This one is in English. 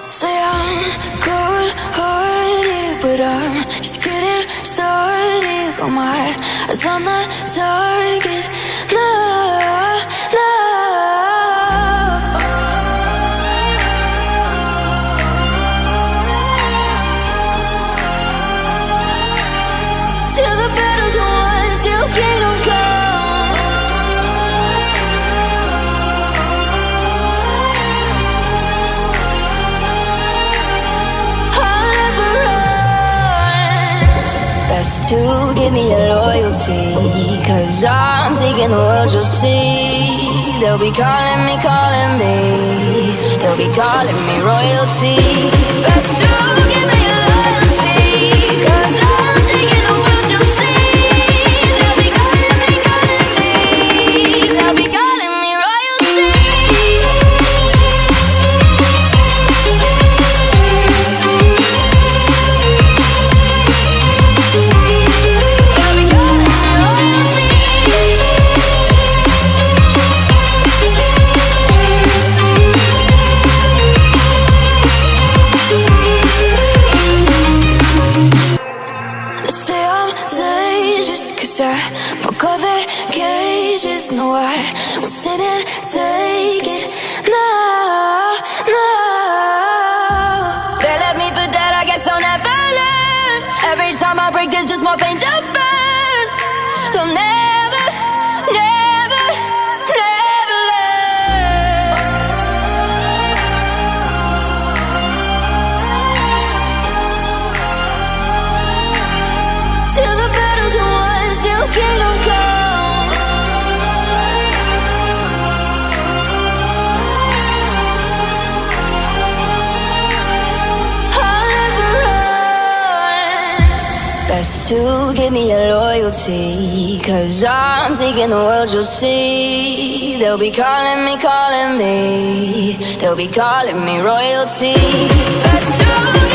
Say I'm good-hearted, but I'm just getting started. Got my eyes on the target. No, no. Till the battle's won, till kingdom come. I'll never run. Best to give me your loyalty, 'cause I'm taking the world, you'll see. They'll be calling me, they'll be calling me royalty. Best to give me your loyalty, 'cause I'm taking the world, you'll see. They'll be calling me, they'll be calling me royalty. They'll be calling me royalty. They say I'm dangerous 'cause I broke all their cages. No, I won't sit and take it. No, no. They left me for dead, I guess they'll never learn. Every time I break, there's just more pain to burn. They'll never, never, never learn. Till the battle's won, till kingdom come. I'll never run. Best to give me your loyalty, 'cause I'm taking the world, you'll see. They'll be calling me, they'll be calling me royalty. Best to